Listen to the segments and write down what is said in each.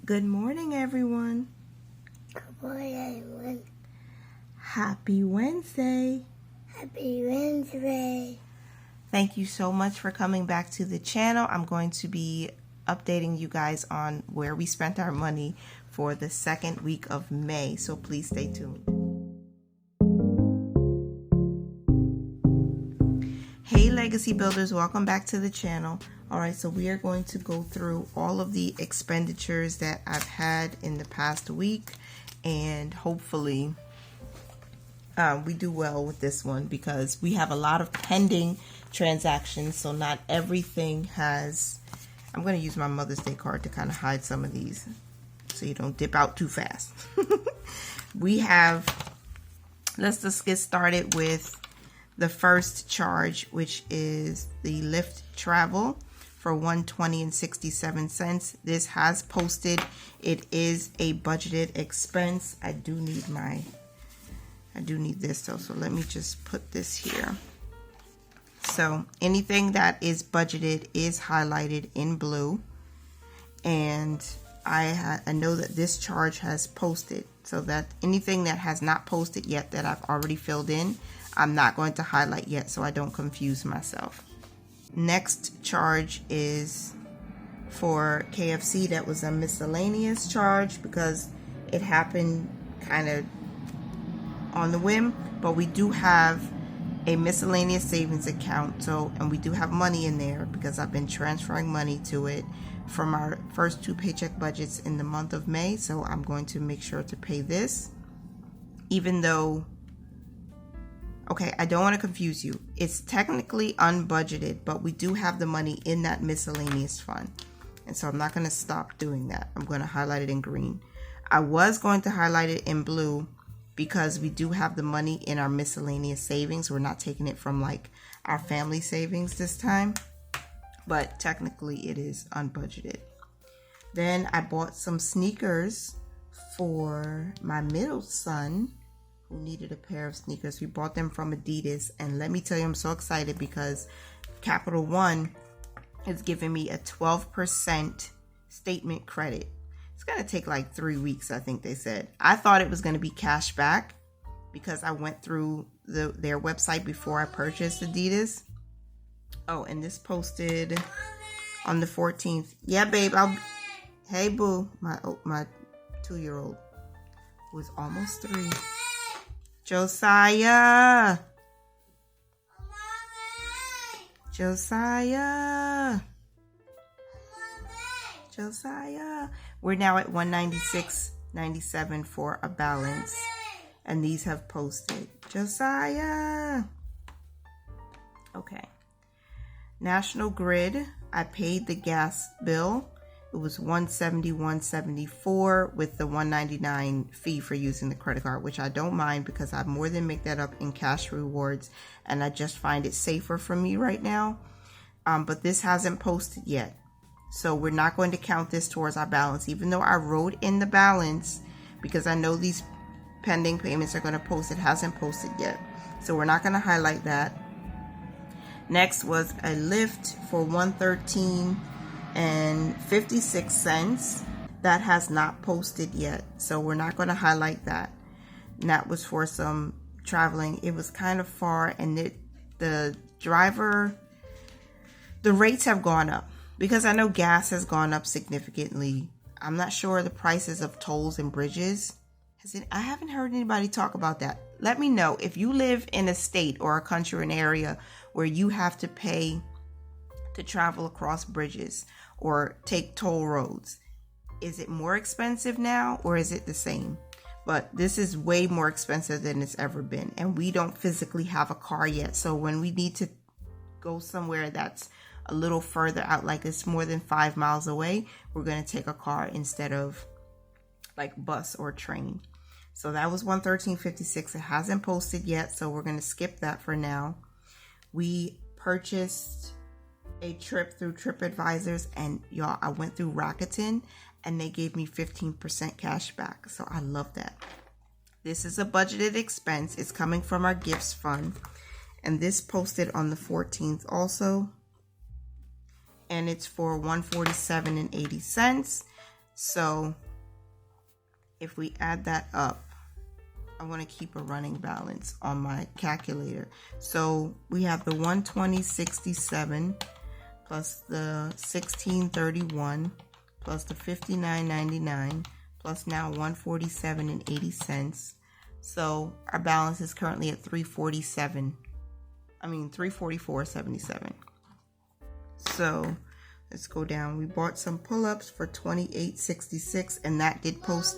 Good morning, everyone. Good morning, everyone. Happy Wednesday. Happy Wednesday. Thank you so much for coming back to the channel. I'm going to be updating you guys on where we spent our money for the second week of May, so please stay tuned. Hey Legacy Builders, welcome back to the channel. Alright, so we are going to go through all of the expenditures that I've had in the past week, and hopefully we do well with this one because we have a lot of pending transactions, so not everything has... I'm going to use my Mother's Day card to kind of hide some of these so you don't dip out too fast. We have... Let's just get started with the first charge, which is the Lyft travel for $120.67. This has posted. It is a budgeted expense. I do need this though, so let me just put this here. So anything that is budgeted is highlighted in blue, and I know that this charge has posted, so that anything that has not posted yet that I've already filled in, I'm not going to highlight yet so I don't confuse myself. Next charge is for KFC. That was a miscellaneous charge because it happened kind of on the whim, but we do have a miscellaneous savings account, and we do have money in there because I've been transferring money to it from our first 2 paycheck budgets in the month of May, so I'm going to make sure to pay this, even though, okay, I don't want to confuse you. It's technically unbudgeted, but we do have the money in that miscellaneous fund. And so I'm not going to stop doing that. I'm going to highlight it in green. I was going to highlight it in blue because we do have the money in our miscellaneous savings. We're not taking it from like our family savings this time, but technically it is unbudgeted. Then I bought some sneakers for my middle son, who needed a pair of sneakers. We bought them from Adidas, and let me tell you, I'm so excited because Capital One is giving me a 12% statement credit. It's gonna take like 3 weeks, I think they said. I thought it was gonna be cash back because I went through their website before I purchased Adidas. Oh, and this posted on the 14th. Yeah, babe, hey boo, my 2-year-old who is almost 3. Josiah. We're now at $196.97 for a balance, and these have posted. Josiah. Okay. National Grid, I paid the gas bill. It was $171.74 with the $199 fee for using the credit card, which I don't mind because I more than make that up in cash rewards, and I just find it safer for me right now. But this hasn't posted yet, so we're not going to count this towards our balance, even though I wrote in the balance because I know these pending payments are going to post. It hasn't posted yet, so we're not going to highlight that. Next was a Lyft for $113.56. That has not posted yet, so we're not going to highlight that. And that was for some traveling. It was kind of far, and the rates have gone up because I know gas has gone up significantly. I'm not sure the prices of tolls and bridges. I haven't heard anybody talk about that. Let me know if you live in a state or a country or an area where you have to pay to travel across bridges or take toll roads. Is it more expensive now or is it the same? But this is way more expensive than it's ever been, and we don't physically have a car yet. So when we need to go somewhere that's a little further out, like it's more than 5 miles away, we're going to take a car instead of like bus or train. So that was $113.56. It hasn't posted yet, so we're going to skip that for now. We purchased a trip through TripAdvisors, and y'all, I went through Rakuten and they gave me 15% cash back. So I love that. This is a budgeted expense. It's coming from our gifts fund, and this posted on the 14th also, and it's for $147.80. So if we add that up, I want to keep a running balance on my calculator. So we have the 120.67 plus the 16.31 plus the 59.99 plus now 147.80. So our balance is currently at 344.77. So let's go down. We bought some pull-ups for 28.66, and that did post,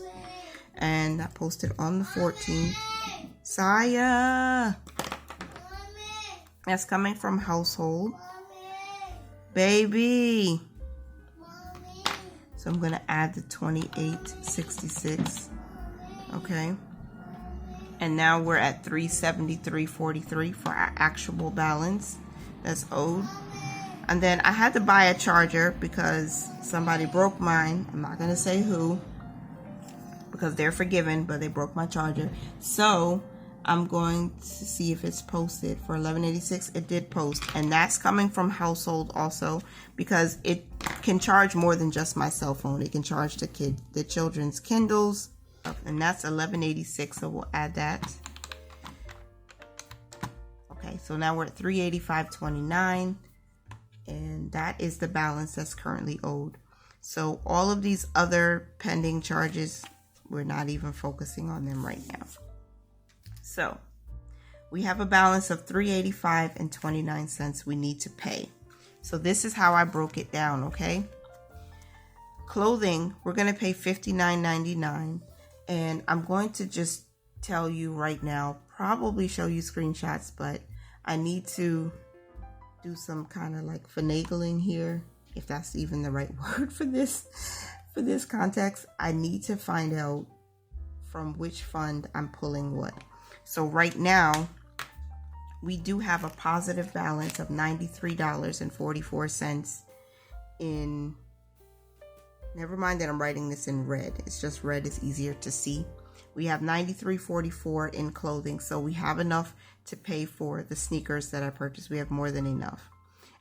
and that posted on the 14th. Saya, that's coming from household. Baby. So I'm gonna add the 28.66. Okay. And now we're at 373.43 for our actual balance that's owed. And then I had to buy a charger because somebody broke mine. I'm not going to say who because they're forgiven, but they broke my charger. So I'm going to see if it's posted for $11.86. It did post, and that's coming from household also because it can charge more than just my cell phone. It can charge the children's Kindles, and that's $11.86. So we'll add that. Okay, so now we're at $385.29. And that is the balance that's currently owed. So all of these other pending charges, we're not even focusing on them right now. So we have a balance of $385.29 we need to pay. So this is how I broke it down, okay? Clothing, we're going to pay $59.99. And I'm going to just tell you right now, probably show you screenshots, but I need to do some kind of like finagling here, if that's even the right word for this context. I need to find out from which fund I'm pulling what. So right now we do have a positive balance of $93.44 in, never mind that I'm writing this in red, it's just red is easier to see. We have $93.44 in clothing, so we have enough to pay for the sneakers that I purchased. We have more than enough.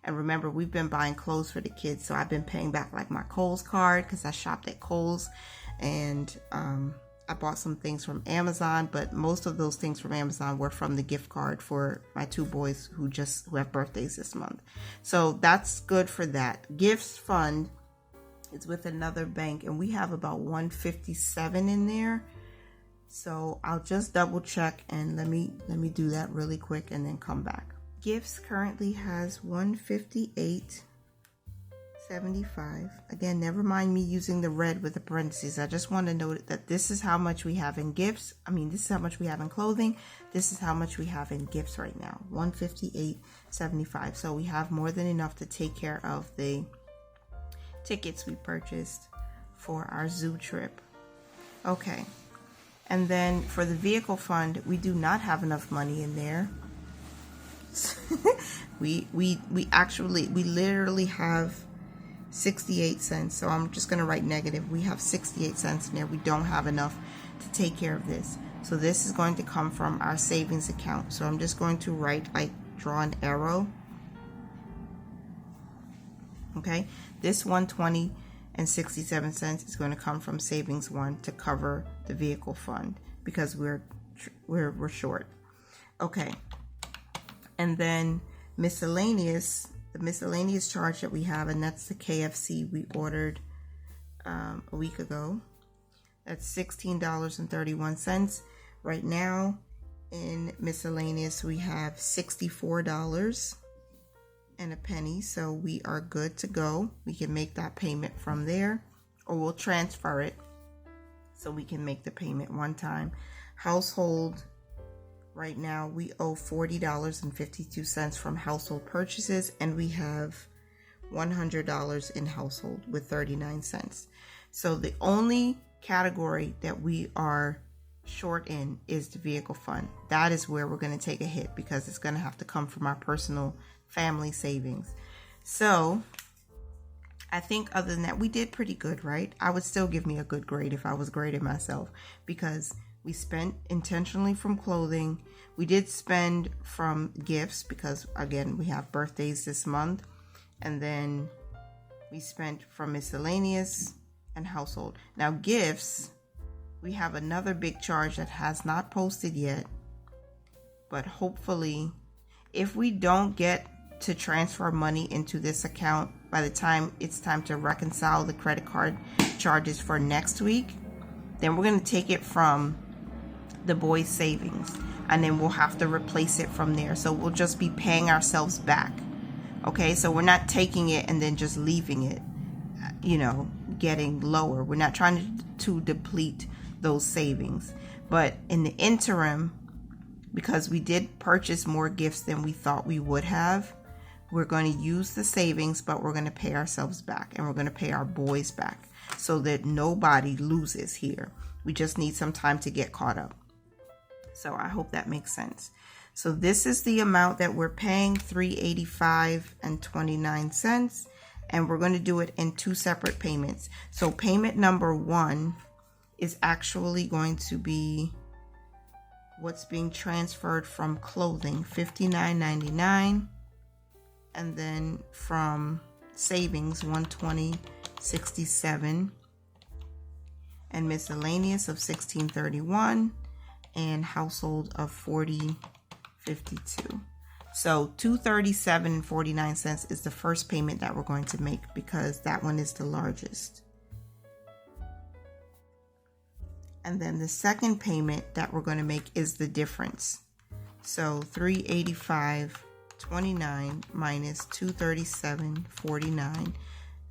And remember, we've been buying clothes for the kids, so I've been paying back like my Kohl's card because I shopped at Kohl's, and I bought some things from Amazon, but most of those things from Amazon were from the gift card for my two boys who have birthdays this month. So that's good for that. Gifts fund is with another bank, and we have about $157 in there. So I'll just double check and let me do that really quick and then come back. Gifts currently has $158.75. Again, never mind me using the red with the parentheses. I just want to note that this is how much we have in gifts. This is how much we have in clothing. This is how much we have in gifts right now. $158.75. So we have more than enough to take care of the tickets we purchased for our zoo trip. Okay. And then for the vehicle fund, we do not have enough money in there. we literally have 68 cents. So I'm just going to write negative. We have 68 cents in there. We don't have enough to take care of this. So this is going to come from our savings account. So I'm just going to draw an arrow. Okay. This 120.67 is going to come from savings one to cover the vehicle fund because we're short. Okay. And then miscellaneous, the miscellaneous charge that we have, and that's the KFC we ordered a week ago. That's $16.31. Right now in miscellaneous we have $64 and a penny, so we are good to go. We can make that payment from there, or we'll transfer it so we can make the payment one time. Household, right now we owe $40.52 from household purchases, and we have $100 in household with 39 cents. So the only category that we are short in is the vehicle fund. That is where we're going to take a hit because it's going to have to come from our personal family savings. So I think other than that, we did pretty good, right? I would still give me a good grade if I was grading myself, because we spent intentionally from clothing. We did spend from gifts because, again, we have birthdays this month. And then we spent from miscellaneous, and household. Now gifts, we have another big charge that has not posted yet, but hopefully if we don't get to transfer money into this account by the time it's time to reconcile the credit card charges for next week, then we're going to take it from the boys' savings and then we'll have to replace it from there. So we'll just be paying ourselves back. Okay, so we're not taking it and then just leaving it, you know, getting lower. We're not trying to deplete those savings. But in the interim, because we did purchase more gifts than we thought we would have, we're going to use the savings, but we're going to pay ourselves back and we're going to pay our boys back so that nobody loses here. We just need some time to get caught up. So I hope that makes sense. So this is the amount that we're paying, $385.29, and we're going to do it in 2 separate payments. So payment number 1 is actually going to be what's being transferred from clothing, $59.99, and then from savings, $120.67, and miscellaneous of $16.31, and household of $40.52. So $237.49 is the first payment that we're going to make because that one is the largest. And then the second payment that we're going to make is the difference. So $385.29 minus $237.49,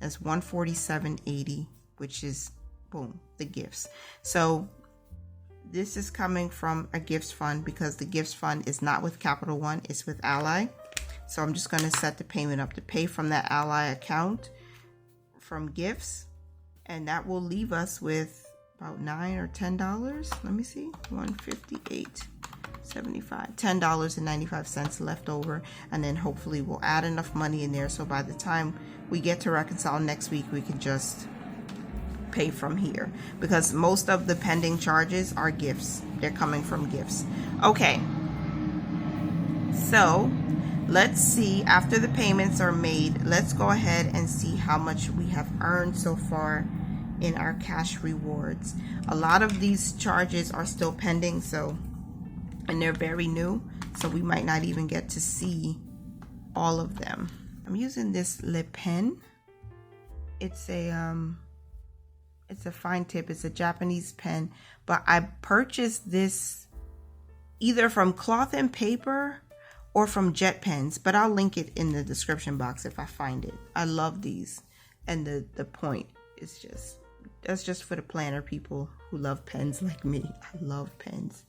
that's $147.80, which is, boom, the gifts. So this is coming from a gifts fund because the gifts fund is not with Capital One, it's with Ally. So I'm just going to set the payment up to pay from that Ally account from gifts, and that will leave us with about $9 or $10. Let me see, $158.75, $10.95 left over, and then hopefully we'll add enough money in there so by the time we get to reconcile next week, we can just pay from here because most of the pending charges are gifts. They're coming from gifts. Okay, so let's see, after the payments are made, let's go ahead and see how much we have earned so far in our cash rewards. A lot of these charges are still pending, so, and they're very new, so we might not even get to see all of them. I'm using this Le Pen. It's a fine tip. It's a Japanese pen, but I purchased this either from Cloth and Paper or from Jet Pens, but I'll link it in the description box if I find it. I love these, and the point is just, that's just for the planner people who love pens like me. I love pens.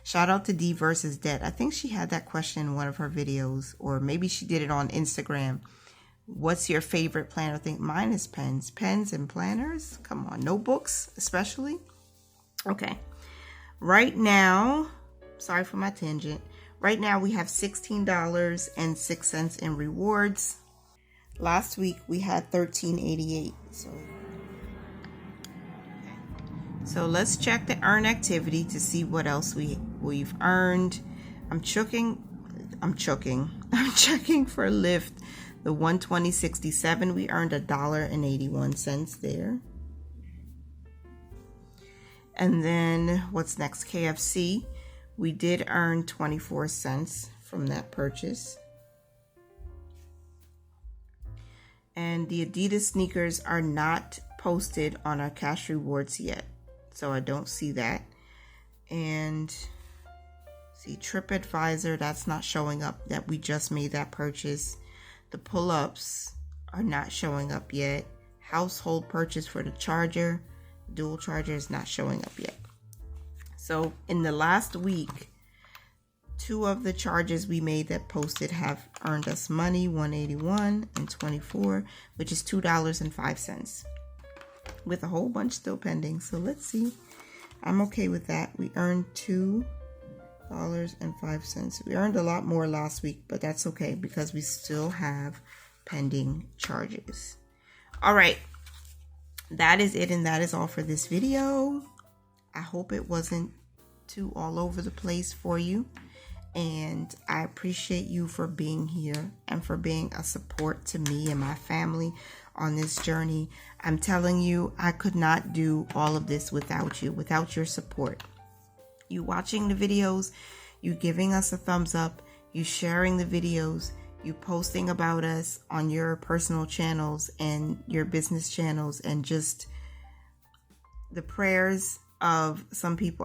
Shout out to D versus Debt. I think she had that question in one of her videos, or maybe she did it on Instagram. What's your favorite planner? I think mine is pens. Pens and planners? Come on. Notebooks, especially. Okay. Right now, sorry for my tangent. Right now, we have $16.06 in rewards. Last week, we had $13.88. So let's check the earn activity to see what else we've earned. I'm checking for Lyft. The 120.67, we earned $1.81 there. And then what's next? KFC. We did earn 24 cents from that purchase. And the Adidas sneakers are not posted on our cash rewards yet, so I don't see that. And see, TripAdvisor, that's not showing up, that we just made that purchase. The pull-ups are not showing up yet. Household purchase for the charger, dual charger, is not showing up yet. So in the last week, 2 of the charges we made that posted have earned us money, $181 and $24, which is $2.05, with a whole bunch still pending. So let's see. I'm okay with that. We earned $2.05. We earned a lot more last week, but that's okay because we still have pending charges. All right, that is it, and that is all for this video. I hope it wasn't too all over the place for you, and I appreciate you for being here and for being a support to me and my family on this journey. I'm telling you, I could not do all of this without you, without your support. You watching the videos, you giving us a thumbs up, you sharing the videos, you posting about us on your personal channels and your business channels, and just the prayers of some people.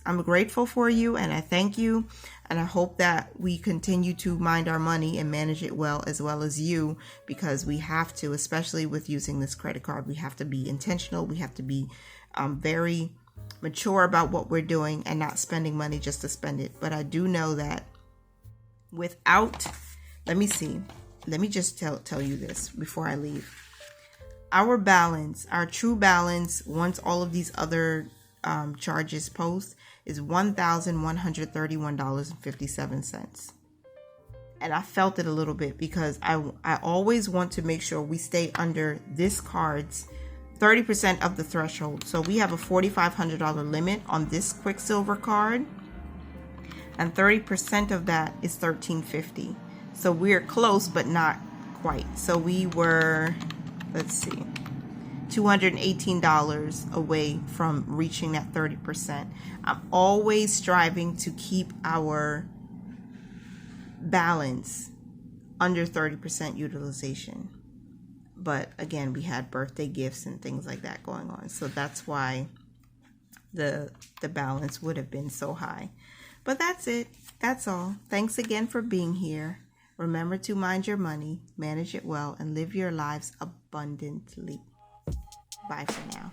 I'm grateful for you, and I thank you, and I hope that we continue to mind our money and manage it well as you, because we have to, especially with using this credit card. We have to be intentional. We have to be very mature about what we're doing and not spending money just to spend it. But I do know that without, let me just tell you this before I leave. Our balance, our true balance, once all of these other charges post, is $1,131.57. And I felt it a little bit because I always want to make sure we stay under this card's 30% of the threshold. So we have a $4,500 limit on this Quicksilver card, and 30% of that is $1,350. So we're close, but not quite. So we were, let's see, $218 away from reaching that 30%. I'm always striving to keep our balance under 30% utilization. But again, we had birthday gifts and things like that going on. So that's why the balance would have been so high. But that's it. That's all. Thanks again for being here. Remember to mind your money, manage it well, and live your lives abundantly. Bye for now.